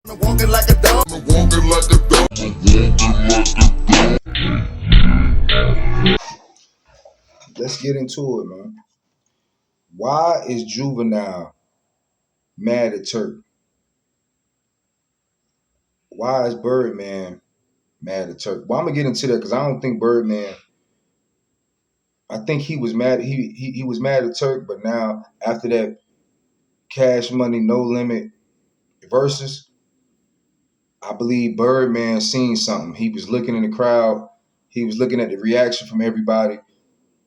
I'm walking like a dog. I'm walking like a dog. I'm walking like a dog. Let's get into it, man. Why is Juvenile mad at Turk? Why is Birdman mad at Turk? Well, I'm gonna get into that because I don't think Birdman. I think he was mad. He was mad at Turk, but now after that Cash Money No Limit versus, I believe Birdman seen something. He was looking in the crowd. He was looking at the reaction from everybody,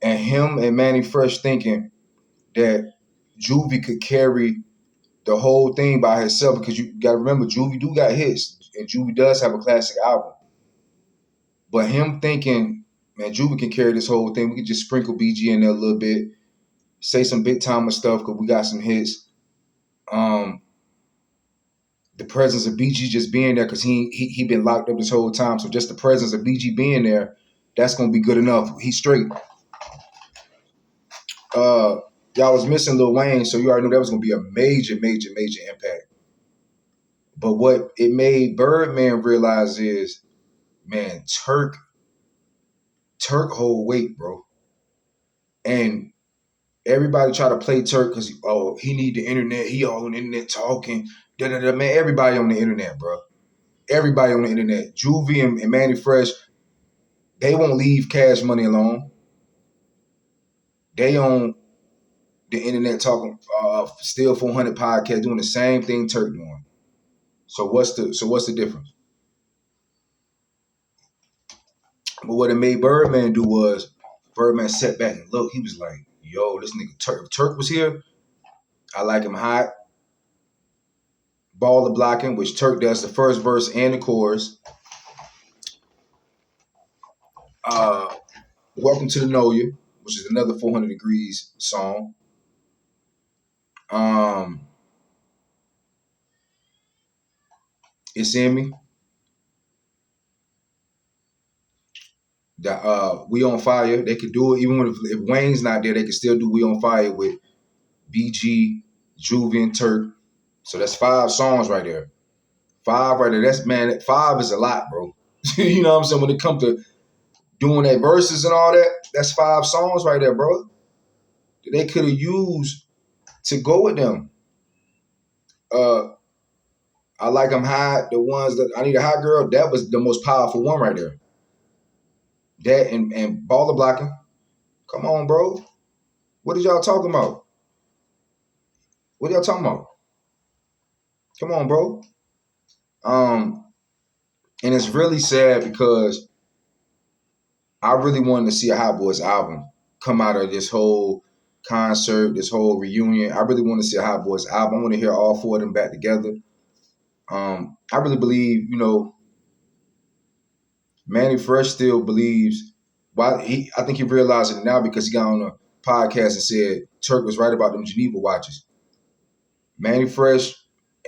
and him and Manny Fresh thinking that Juvie could carry the whole thing by himself, because you got to remember Juvie do got hits, and Juvie does have a classic album. But him thinking, man, Juvie can carry this whole thing. We could just sprinkle BG in there a little bit, say some big timer stuff because we got some hits. The presence of BG just being there because he been locked up this whole time. So just the presence of BG being there, that's gonna be good enough. He's straight. Y'all was missing Lil Wayne, so you already knew that was gonna be a major impact. But what it made Birdman realize is, man, Turk hold weight, bro. And everybody try to play Turk because he need the internet. He all on the internet talking. Man, everybody on the internet, bro. Everybody on the internet. Juvie and Manny Fresh, they won't leave Cash Money alone. They on the internet talking Still 400 podcast doing the same thing Turk doing. So what's the difference? But what it made Birdman do was Birdman sat back and looked. He was like, yo, this nigga Turk. If Turk was here, I like him hot. Baller blocking, which Turk does the first verse and the chorus. Welcome to the Know You, which is another 400 Degrees song. It's in me. We on Fire. They could do it even if Wayne's not there. They could still do We on Fire with BG, Juvie, and Turk. So that's 5 songs right there. 5 right there. That's, man, 5 is a lot, bro. You know what I'm saying? When it comes to doing that verses and all that, that's 5 songs right there, bro. That they could have used to go with them. I like them hot. The ones that I Need a Hot Girl, that was the most powerful one right there. That and Baller Blocking. Come on, bro. What are y'all talking about? What are y'all talking about? Come on, bro. And it's really sad because I really wanted to see a Hot Boys album come out of this whole concert, this whole reunion. I really want to see a Hot Boys album. I want to hear all 4 of them back together. I really believe, Manny Fresh still believes. I think he realized it now because he got on a podcast and said Turk was right about them Geneva watches. Manny Fresh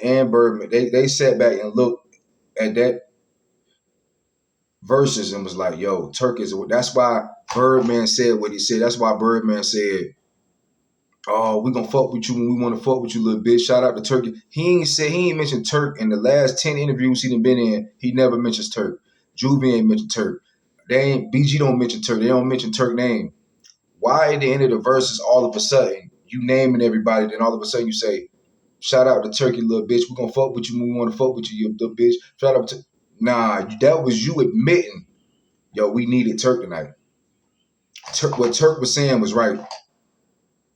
and Birdman, they sat back and looked at that verses and was like, yo, Turk is. That's why Birdman said what he said. That's why Birdman said, oh, we gonna fuck with you when we want to fuck with you, little bitch. Shout out to Turk. He ain't mentioned Turk in the last 10 interviews he done been in. He never mentions Turk. Juvie ain't mentioned Turk. BG don't mention Turk. They don't mention Turk name. Why at the end of the verses all of a sudden you naming everybody, then all of a sudden you say, shout out to Turkey, little bitch. We gonna fuck with you when we want to fuck with you, you little bitch. Shout out to that was you admitting, yo, we needed Turk tonight. What Turk was saying was right.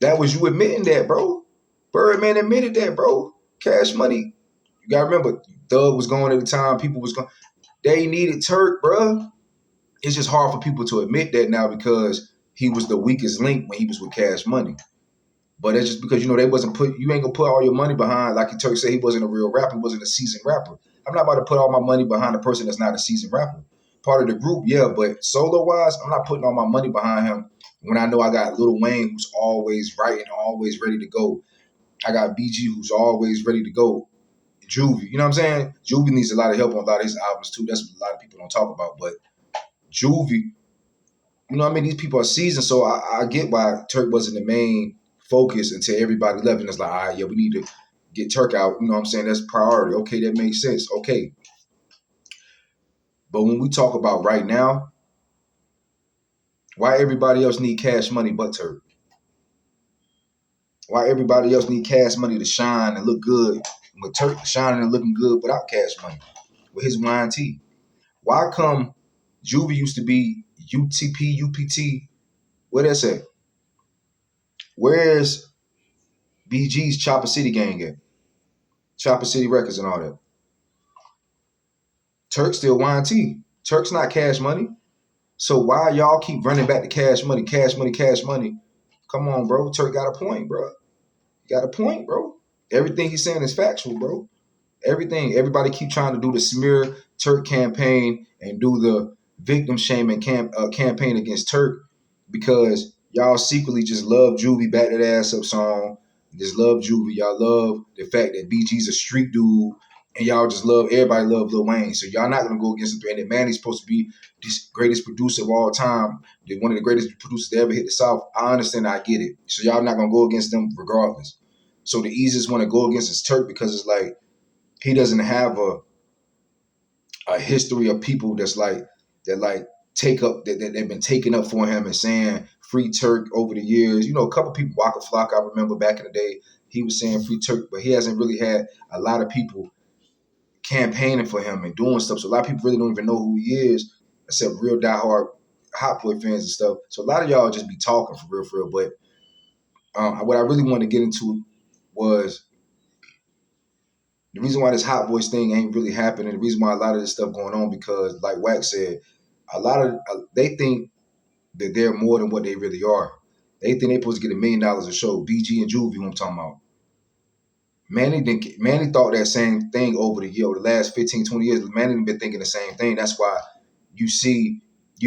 That was you admitting that, bro. Birdman admitted that, bro. Cash Money. You gotta remember, Thug was going at the time. People was going. They needed Turk, bro. It's just hard for people to admit that now because he was the weakest link when he was with Cash Money. But it's just because, they wasn't you ain't gonna put all your money behind, like Turk said, he wasn't a real rapper, he wasn't a seasoned rapper. I'm not about to put all my money behind a person that's not a seasoned rapper. Part of the group, yeah, but solo-wise, I'm not putting all my money behind him when I know I got Lil Wayne who's always writing, always ready to go. I got BG who's always ready to go. Juvie, you know what I'm saying? Juvie needs a lot of help on a lot of his albums too. That's what a lot of people don't talk about. But Juvie, these people are seasoned, so I get why Turk wasn't the main focus until everybody left, and it's like, all right, yeah, we need to get Turk out. You know what I'm saying? That's priority. Okay, that makes sense. Okay. But when we talk about right now, why everybody else need Cash Money but Turk? Why everybody else need Cash Money to shine and look good, but Turk shining and looking good without Cash Money with his YT? Why come Juvie used to be UTP, UPT? Where that's at? Where's BG's Chopper City gang at? Chopper City Records and all that. Turk still YT. Turk's not Cash Money. So why y'all keep running back to Cash Money, Cash Money, Cash Money? Come on, bro. Turk got a point, bro. You got a point, bro. Everything he's saying is factual, bro. Everything. Everybody keep trying to do the smear Turk campaign and do the victim shaming campaign against Turk because y'all secretly just love Juvie, back that ass up song. Just love Juvie. Y'all love the fact that BG's a street dude. And y'all just love, everybody love Lil Wayne. So y'all not going to go against the threat. And Manny's supposed to be the greatest producer of all time. One of the greatest producers to ever hit the South. I understand, I get it. So y'all not going to go against them regardless. So the easiest one to go against is Turk because it's like, he doesn't have a history of people that take up that they've been taking up for him and saying free Turk over the years. You know, a couple people, Waka Flocka, I remember back in the day, he was saying free Turk, but he hasn't really had a lot of people campaigning for him and doing stuff. So a lot of people really don't even know who he is, except real diehard HotBoy fans and stuff. So a lot of y'all just be talking for real. But what I really wanted to get into was the reason why this Hot Boys thing ain't really happening, the reason why a lot of this stuff going on, because like Wax said, they think that they're more than what they really are. They think they're supposed to get $1 million a show. BG and Juvie, who I'm talking about. Manny thought that same thing over the last 15, 20 years. Manny been thinking the same thing. That's why you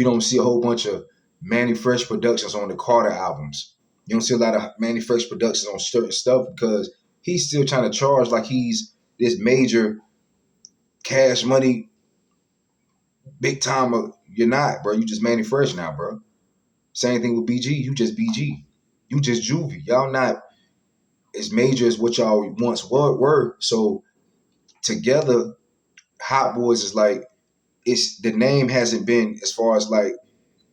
don't see a whole bunch of Manny Fresh productions on the Carter albums. You don't see a lot of Manny Fresh productions on certain stuff because he's still trying to charge like he's this major Cash Money big time. You're not, bro. You just Manny Fresh now, bro. Same thing with BG. You just BG. You just Juvie. Y'all not as major as what y'all once were. So together, Hot Boys is like, it's the name hasn't been, as far as like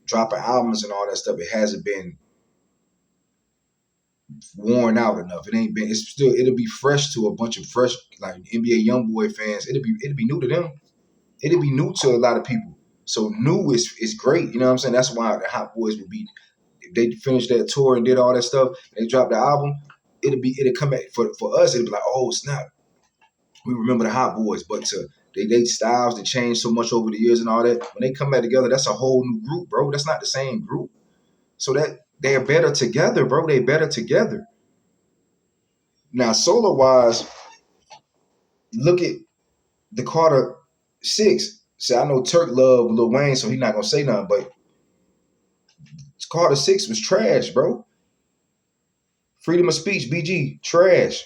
dropping albums and all that stuff, it hasn't been worn out enough. It ain't been. It'll be fresh to a bunch of fresh like NBA YoungBoy fans. It'll be new to them. It'll be new to a lot of people. So new is great. You know what I'm saying? That's why the Hot Boys would be. If they finished that tour and did all that stuff, and they dropped the album, it'll come back for us. It'll be like, oh snap, we remember the Hot Boys. But they styles that changed so much over the years and all that. When they come back together, that's a whole new group, bro. That's not the same group. So that they're better together, bro. They better together. Now, solo wise, look at the Carter 6. See, I know Turk love Lil Wayne, so he's not gonna say nothing. But Carter 6 was trash, bro. Freedom of Speech, BG, trash.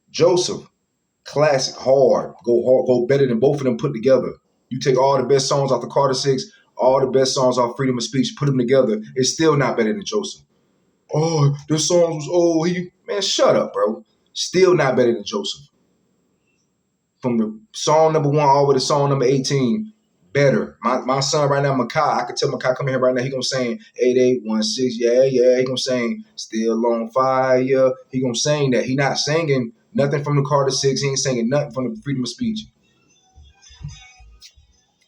Joseph, classic, hard, go better than both of them put together. You take all the best songs off the Carter 6, all the best songs off Freedom of Speech, put them together, it's still not better than Joseph. Oh, this song was old. Man, shut up, bro. Still not better than Joseph. From the song number 1 all the way to song number 18, better. My son right now, Makai, I could tell Makai come here right now, he gonna sing 8816, yeah, he gonna sing Still on Fire. He gonna sing that. He not singing nothing from the Carter 6. He ain't singing nothing from the Freedom of Speech.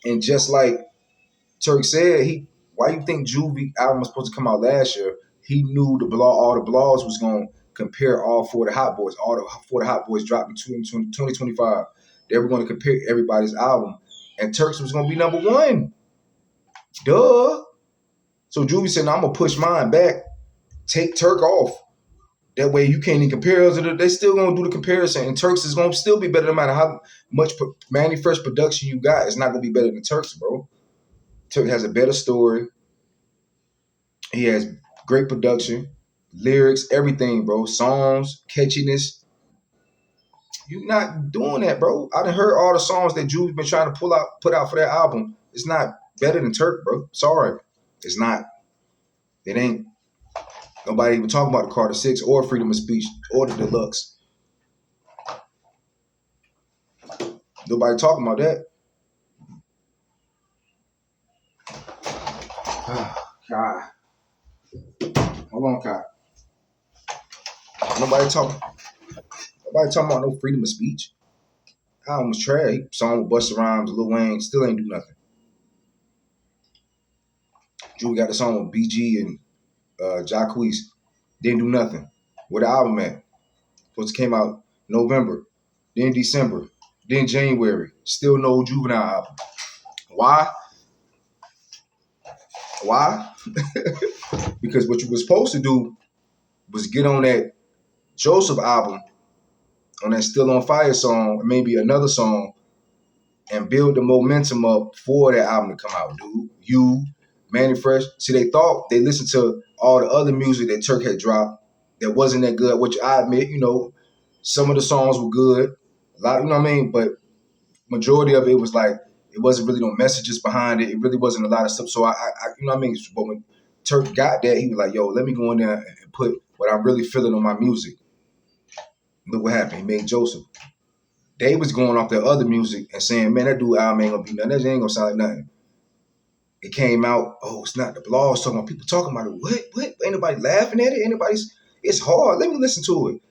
And just like Turk said, why you think Juvie album was supposed to come out last year? He knew all the blogs was gonna compare all 4 of the Hot Boys. All the 4 of the Hot Boys dropped in 2025. They were going to compare everybody's album. And Turk's was going to be number 1. Duh. So Juvie said, no, I'm going to push mine back. Take Turk off. That way you can't even compare us. They still going to do the comparison. And Turk's is going to still be better no matter how much Manny Fresh production you got. It's not going to be better than Turk's, bro. Turk has a better story. He has great production, lyrics, everything, bro. Songs, catchiness. You're not doing that, bro. I done heard all the songs that Juvie been trying to put out for that album. It's not better than Turk, bro. Sorry. It's not. It ain't. Nobody even talking about the Carter 6 or Freedom of Speech or the Deluxe. Nobody talking about that. God. Hold on, Kai. Nobody talking. Nobody talking about no freedom of speech. Album was trash. Song with Busta Rhymes, Lil Wayne, still ain't do nothing. Drew got the song with BG and Jacquees, didn't do nothing. Where the album at? Supposed to came out November, then December, then January. Still no Juvenile album. Why? Why? Because what you were supposed to do was get on that Joseph album, on that Still on Fire song, maybe another song, and build the momentum up for that album to come out, dude. You, Manny Fresh. See, they thought they listened to all the other music that Turk had dropped that wasn't that good, which I admit, some of the songs were good. A lot, you know what I mean? But majority of it was like, it wasn't really no messages behind it. It really wasn't a lot of stuff. So I you know what I mean? But when Turk got that, he was like, yo, let me go in there and put what I'm really feeling on my music. Look what happened. He made Joseph. They was going off their other music and saying, man, that dude album ain't gonna be nothing. That ain't gonna sound like nothing. It came out, oh, it's not the blogs talking about, people talking about it. What? Ain't nobody laughing at it? It's hard. Let me listen to it.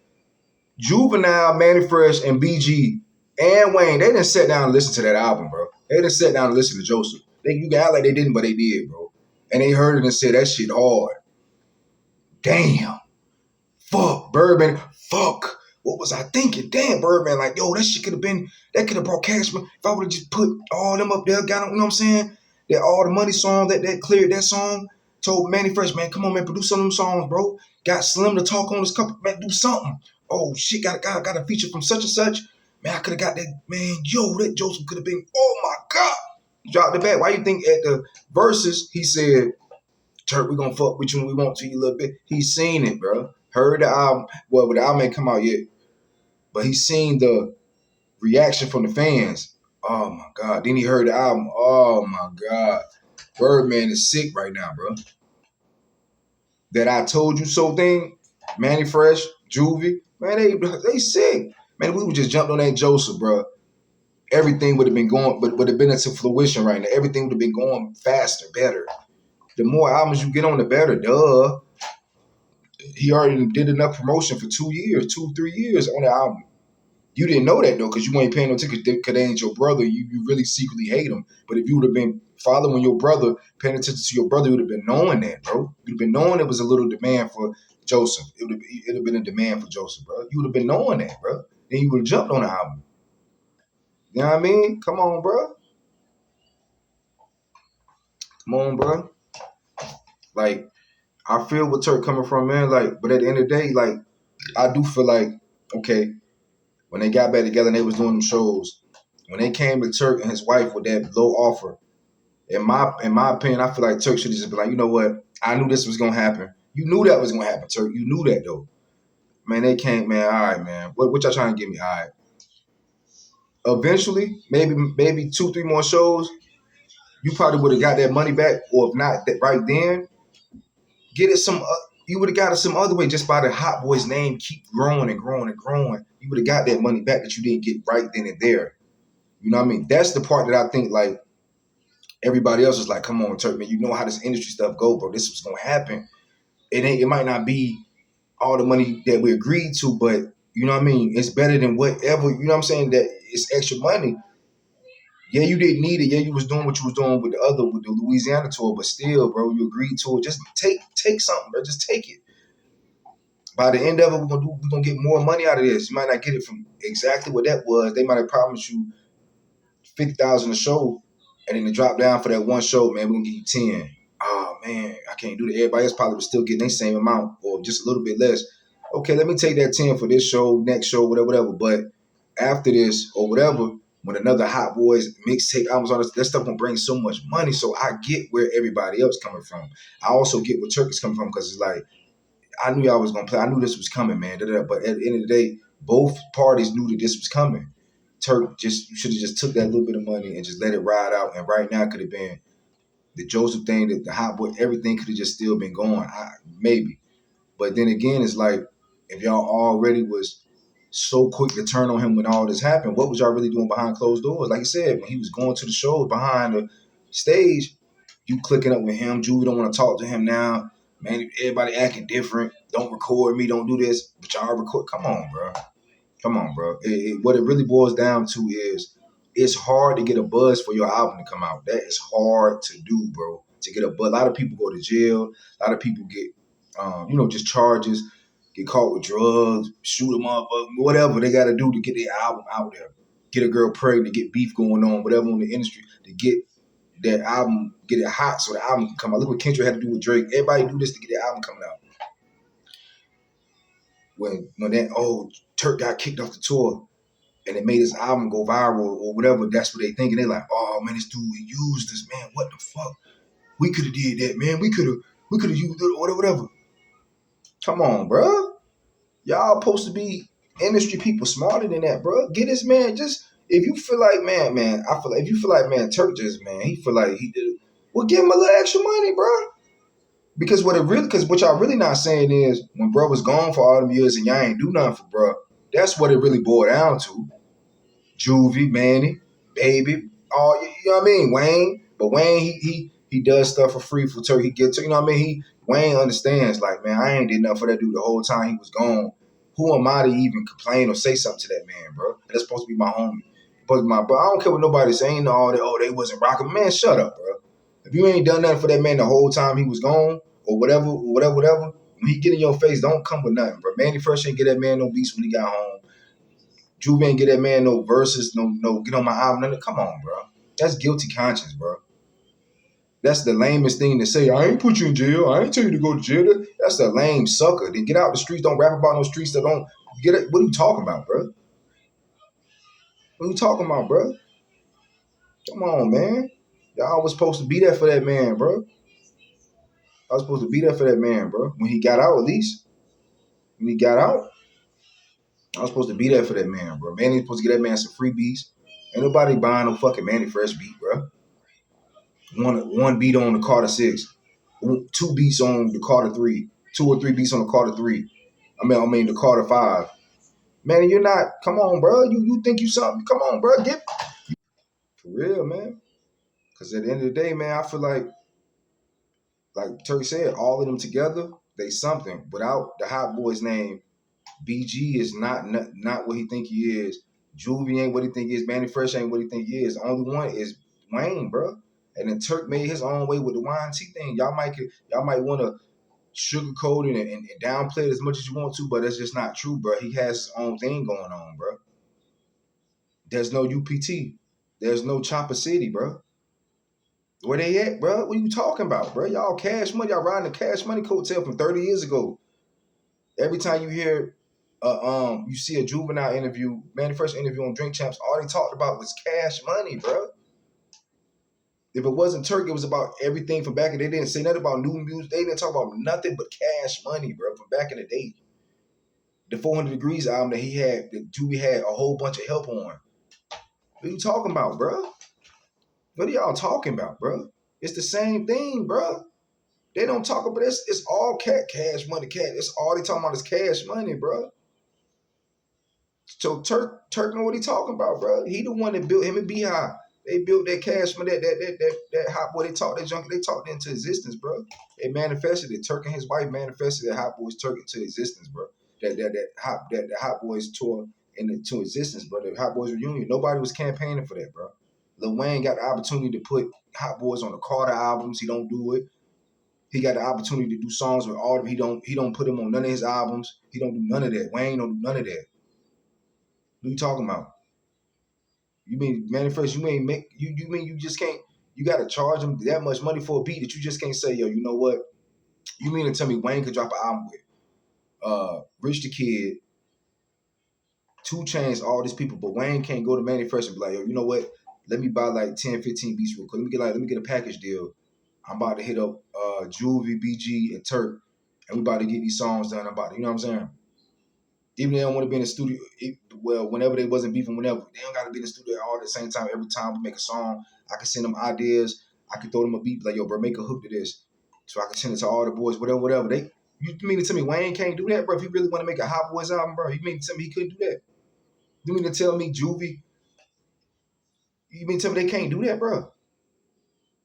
Juvenile, Manny Fresh, and BG and Wayne, they didn't sit down and listen to that album, bro. They didn't sit down and listen to Joseph. You can act like they didn't, but they did, bro. And they heard it and said, that shit hard. Damn. Fuck, Birdman. Fuck. What was I thinking? Damn, Birdman. Like, yo, that could have brought cash. If I would have just put all them up there, got them, you know what I'm saying? That All the Money song, that cleared that song. Told Manny Fresh, man, come on, man, produce some of them songs, bro. Got Slim to talk on this couple, man, do something. Oh, shit, got a feature from such and such. Man, I could have got that, man, yo, that Joseph could have been, oh, my God. Dropped the back. Why you think at the verses, he said, Turk, we gonna fuck with you when we want to you a little bit. He's seen it, bro. Heard the album. Well, the album ain't come out yet, but he's seen the reaction from the fans. Oh my God. Then he heard the album. Oh my God. Birdman is sick right now, bro. That I told you so thing, Manny Fresh, Juvie, man, they sick. Man, we would just jumped on that Joseph, bro. Everything would have been going, but would have been into fruition right now. Everything would have been going faster, better. The more albums you get on, the better. Duh. He already did enough promotion for 2 years, 3 years on the album. You didn't know that though, because you ain't paying no ticket because they ain't your brother. You really secretly hate him. But if you would have been following your brother, paying attention to your brother, you would have been knowing that, bro. You'd have been knowing it was a little demand for Joseph. It would have been a demand for Joseph, bro. You would have been knowing that, bro. Then you would have jumped on the album. You know what I mean? Come on, bro. Come on, bro. Like, I feel where Turk coming from, man. Like, but at the end of the day, like, I do feel like, okay, when they got back together and they was doing them shows, when they came to Turk and his wife with that low offer, in my opinion, I feel like Turk should have just been like, you know what? I knew this was gonna happen. You knew that was gonna happen, Turk. You knew that though. Man, they came, man. All right, man. What y'all trying to give me? All right. Eventually, maybe 2-3 more shows, you probably would have got that money back, or if not that right then, get it some. You would have got it some other way just by the Hot Boy's name keep growing and growing and growing. You would have got that money back that you didn't get right then and there. You know what I mean? That's the part that I think like everybody else is like, come on, Turk, man, you know how this industry stuff go, bro. This was gonna happen. It might not be all the money that we agreed to, but you know what I mean? It's better than whatever, you know what I'm saying? That it's extra money. Yeah, you didn't need it. Yeah, you was doing what you was doing with the Louisiana tour, but still, bro, you agreed to it. Just take something, bro. Just take it. By the end of it, we're gonna get more money out of this. You might not get it from exactly what that was. They might have promised you 50,000 a show, and then to drop down for that one show, man, we're gonna give you 10. Oh man, I can't do that. Everybody else probably was still getting the same amount or just a little bit less. Okay, let me take that 10 for this show, next show, whatever. But after this or whatever, when another Hot Boys mixtape albums on this, that stuff gonna bring so much money. So I get where everybody else coming from. I also get where Turk is coming from, because it's like, I knew y'all was gonna play. I knew this was coming, man. But at the end of the day, both parties knew that this was coming. Turk should have just took that little bit of money and just let it ride out. And right now could have been the Joseph thing, the Hot Boy, everything could have just still been going. Maybe. But then again, it's like, if y'all already was so quick to turn on him when all this happened. What was y'all really doing behind closed doors? Like I said, when he was going to the shows behind the stage, you clicking up with him. Juvie don't want to talk to him now. Man, everybody acting different. Don't record me. Don't do this. But y'all record. Come on, bro. Come on, bro. What it really boils down to is it's hard to get a buzz for your album to come out. That is hard to do, bro. To get a buzz. A lot of people go to jail. A lot of people get, just charges, get caught with drugs, shoot them up, whatever they got to do to get their album out there. Get a girl pregnant, get beef going on, whatever in the industry to get that album, get it hot so the album can come out. Look what Kendrick had to do with Drake. Everybody do this to get their album coming out. When that Turk got kicked off the tour and it made his album go viral or whatever, that's what they thinking. They like, oh man, this dude he used this, man. What the fuck? We could have did that, man. We could have used it or whatever. Come on, bro. Y'all supposed to be industry people smarter than that, bro. Get this man just if you feel like man, I feel like if you feel like man, Turk just he feel like he did it. Well, give him a little extra money, bro. Because what y'all really not saying is when bro was gone for all them years and y'all ain't do nothing for bro. That's what it really boiled down to. Juvie, Manny, Baby, all you know what I mean, Wayne. But Wayne, he does stuff for free for Turk. He gets, you know what I mean. Wayne understands, like, man, I ain't did nothing for that dude the whole time he was gone. Who am I to even complain or say something to that man, bro? That's supposed to be my homie. Supposed to be my bro. I don't care what nobody's saying. All that. Oh, they wasn't rocking. Man, shut up, bro. If you ain't done nothing for that man the whole time he was gone, or whatever, when he get in your face, don't come with nothing, bro. Manny Fresh ain't get that man no beats when he got home. Juve ain't get that man no verses, no get on my album. Nothing. Come on, bro. That's guilty conscience, bro. That's the lamest thing to say. I ain't put you in jail. I ain't tell you to go to jail. That's the lame sucker. Then get out the streets. Don't rap about no streets that don't get it. What are you talking about, bro? What are you talking about, bro? Come on, man. Y'all was supposed to be there for that man, bro. I was supposed to be there for that man, bro. When he got out, at least. When he got out, I was supposed to be there for that man, bro. Manny was supposed to get that man some free beats. Ain't nobody buying no fucking Manny Fresh beat, bro. One beat on the Carter 6. 2 beats on the Carter 3. 2 or 3 beats on the Carter 3. I mean the Carter 5. Man, you're not. Come on, bro. You think you something? Come on, bro. Get for real, man. Because at the end of the day, man, I feel like Turk said, all of them together, they something. Without the Hot Boy's name, BG is not what he think he is. Juvie ain't what he think he is. Manny Fresh ain't what he think he is. The only one is Wayne, bro. And then Turk made his own way with the YNT thing. Y'all might want to sugarcoat it and downplay it as much as you want to, but that's just not true, bro. He has his own thing going on, bro. There's no UPT. There's no Chopper City, bro. Where they at, bro? What are you talking about, bro? Y'all Cash Money. Y'all riding the Cash Money coattail from 30 years ago. Every time you hear, you see a Juvenile interview, Manny Fresh interview on Drink Champs, all they talked about was Cash Money, bro. If it wasn't Turk, it was about everything from back in the day. They didn't say nothing about new music. They didn't talk about nothing but Cash Money, bro, from back in the day. The 400 Degrees album that he had, that Juvie had a whole bunch of help on. What are you talking about, bro? What are y'all talking about, bro? It's the same thing, bro. They don't talk about this. It's all cash money, cash. It's all they talking about is cash money, bro. So Turk know what he talking about, bro. He the one that built him and Beehive. They built that cash money, that Hot Boy. They talked that junk. They talked it into existence, bro. They manifested it. Turk and his wife manifested that Hot Boys Turk into existence, bro. That Hot Boys tour into existence, bro. The Hot Boys reunion. Nobody was campaigning for that, bro. Lil Wayne got the opportunity to put Hot Boys on the Carter albums. He don't do it. He got the opportunity to do songs with all of them. He don't put them on none of his albums. He don't do none of that. Wayne don't do none of that. What are you talking about? You mean Manny Fresh? You ain't make you mean you just can't? You got to charge him that much money for a beat that you just can't say, yo, you know what? You mean to tell me Wayne could drop an album with Rich the Kid, 2 Chainz, all these people, but Wayne can't go to Manny Fresh and be like, yo, you know what? Let me buy like 10, 15 beats real quick. Let me get a package deal. I'm about to hit up Juvie, BG, and Turk, and we about to get these songs done. You know what I'm saying? Even if they don't want to be in the studio, whenever they wasn't beefing, whenever they don't got to be in the studio all at the same time. Every time we make a song, I can send them ideas. I can throw them a beat like, yo, bro, make a hook to this, so I can send it to all the boys, whatever. You mean to tell me Wayne can't do that, bro? If he really want to make a Hot Boys album, bro, you mean to tell me he couldn't do that? You mean to tell me Juvie? You mean to tell me they can't do that, bro?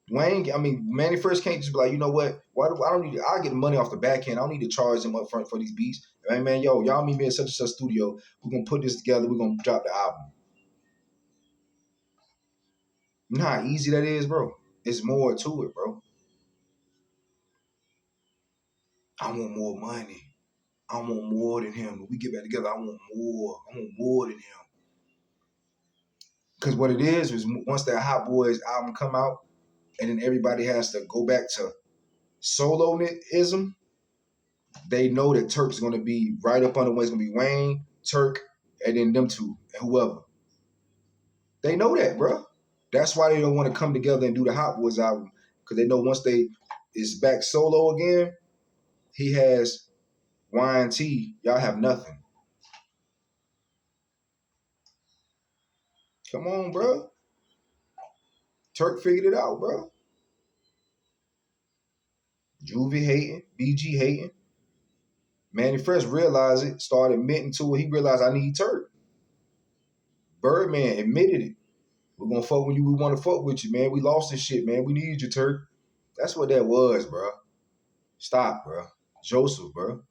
Wayne, I mean, Manny first can't just be like, you know what? Why do I don't need? I get the money off the back end. I don't need to charge them up front for these beats. Hey, man, yo, y'all meet me in such and such studio. We're gonna put this together. We're gonna drop the album. You know how easy that is, bro? It's more to it, bro. I want more money. I want more than him. When we get back together, I want more. I want more than him. Because what it is once that Hot Boys album come out, and then everybody has to go back to soloism, they know that Turk's going to be right up under when it's going to be Wayne, Turk, and then them two, and whoever. They know that, bro. That's why they don't want to come together and do the Hot Boys album, because they know once they is back solo again, he has Y&T, y'all have nothing. Come on, bro. Turk figured it out, bro. Juvie hating, BG hating. Manny Fresh realized it, started admitting to it. He realized I need Turk. Birdman admitted it. We're gonna fuck with you. We want to fuck with you, man. We lost this shit, man. We need you, Turk. That's what that was, bro. Stop, bro. Joseph, bro.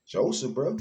Joseph, bro.